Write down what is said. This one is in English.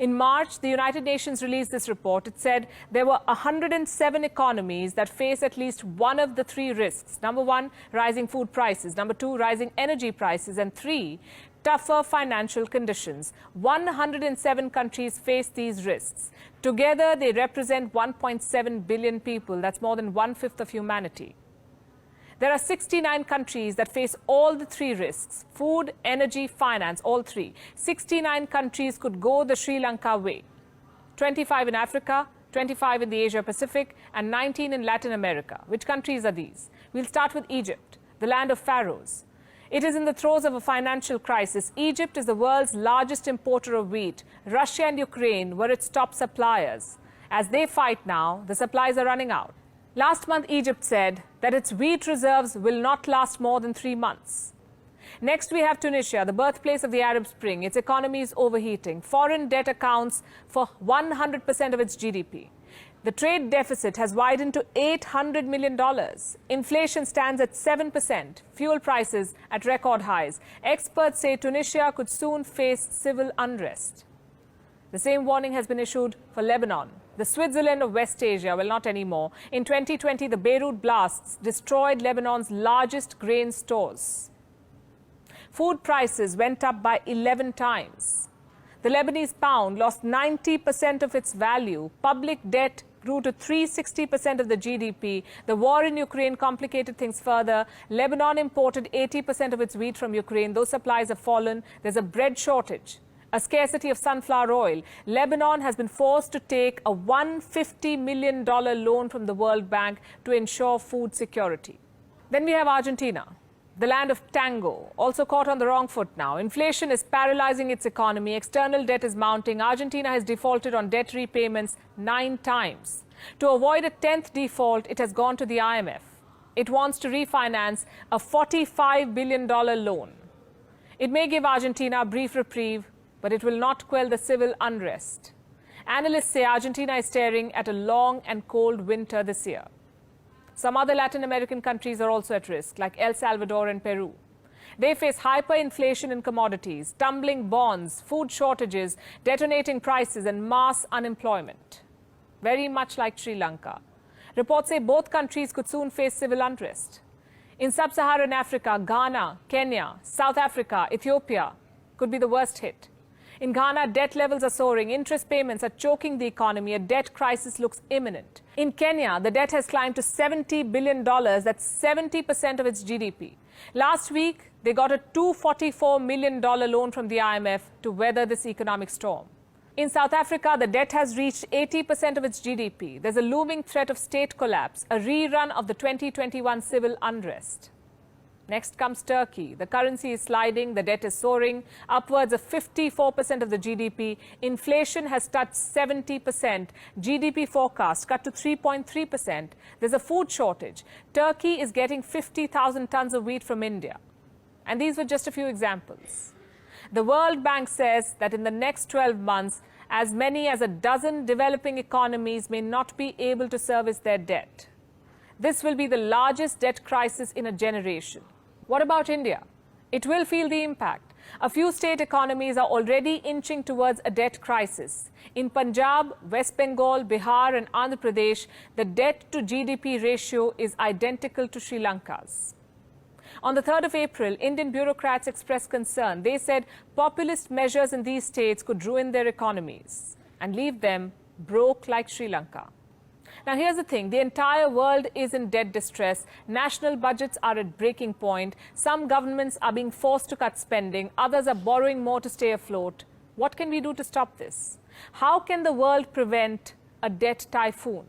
In March, the United Nations released this report. It said there were 107 economies that face at least one of the three risks. Number one, rising food prices. Number two, rising energy prices. And three, tougher financial conditions. 107 countries face these risks. Together, they represent 1.7 billion people. That's more than one-fifth of humanity. There are 69 countries that face all the three risks: food, energy, finance, all three. 69 countries could go the Sri Lanka way. 25 in Africa, 25 in the Asia-Pacific, and 19 in Latin America. Which countries are these? We'll start with Egypt, the land of pharaohs. It is in the throes of a financial crisis. Egypt is the world's largest importer of wheat. Russia and Ukraine were its top suppliers. As they fight now, the supplies are running out. Last month, Egypt said that its wheat reserves will not last more than 3 months. Next, we have Tunisia, the birthplace of the Arab Spring. Its economy is overheating. Foreign debt accounts for 100% of its GDP. The trade deficit has widened to $800 million. Inflation stands at 7%. Fuel prices at record highs. Experts say Tunisia could soon face civil unrest. The same warning has been issued for Lebanon, the Switzerland of West Asia. Well, not anymore. In 2020, the Beirut blasts destroyed Lebanon's largest grain stores. Food prices went up by 11 times. The Lebanese pound lost 90% of its value. Public debt grew to 360% of the GDP. The war in Ukraine complicated things further. Lebanon imported 80% of its wheat from Ukraine. Those supplies have fallen. There's a bread shortage, a scarcity of sunflower oil. Lebanon has been forced to take a $150 million loan from the World Bank to ensure food security. Then we have Argentina, the land of tango, also caught on the wrong foot now. Inflation is paralyzing its economy. External debt is mounting. Argentina has defaulted on debt repayments 9 times. To avoid a 10th default, it has gone to the IMF. It wants to refinance a $45 billion loan. It may give Argentina a brief reprieve, but it will not quell the civil unrest. Analysts say Argentina is staring at a long and cold winter this year. Some other Latin American countries are also at risk, like El Salvador and Peru. They face hyperinflation in commodities, tumbling bonds, food shortages, detonating prices, and mass unemployment. Very much like Sri Lanka. Reports say both countries could soon face civil unrest. In sub-Saharan Africa, Ghana, Kenya, South Africa, Ethiopia could be the worst hit. In Ghana, debt levels are soaring. Interest payments are choking the economy. A debt crisis looks imminent. In Kenya, the debt has climbed to $70 billion. That's 70% of its GDP. Last week, they got a $244 million loan from the IMF to weather this economic storm. In South Africa, the debt has reached 80% of its GDP. There's a looming threat of state collapse, a rerun of the 2021 civil unrest. Next comes Turkey. The currency is sliding, the debt is soaring, upwards of 54% of the GDP. Inflation has touched 70%. GDP forecast cut to 3.3%. There's a food shortage. Turkey is getting 50,000 tons of wheat from India. And these were just a few examples. The World Bank says that in the next 12 months, as many as a dozen developing economies may not be able to service their debt. This will be the largest debt crisis in a generation. What about India? It will feel the impact. A few state economies are already inching towards a debt crisis. In Punjab, West Bengal, Bihar and Andhra Pradesh, the debt to GDP ratio is identical to Sri Lanka's. On the 3rd of April, Indian bureaucrats expressed concern. They said populist measures in these states could ruin their economies and leave them broke like Sri Lanka. Now, here's the thing. The entire world is in debt distress. National budgets are at breaking point. Some governments are being forced to cut spending. Others are borrowing more to stay afloat. What can we do to stop this? How can the world prevent a debt typhoon?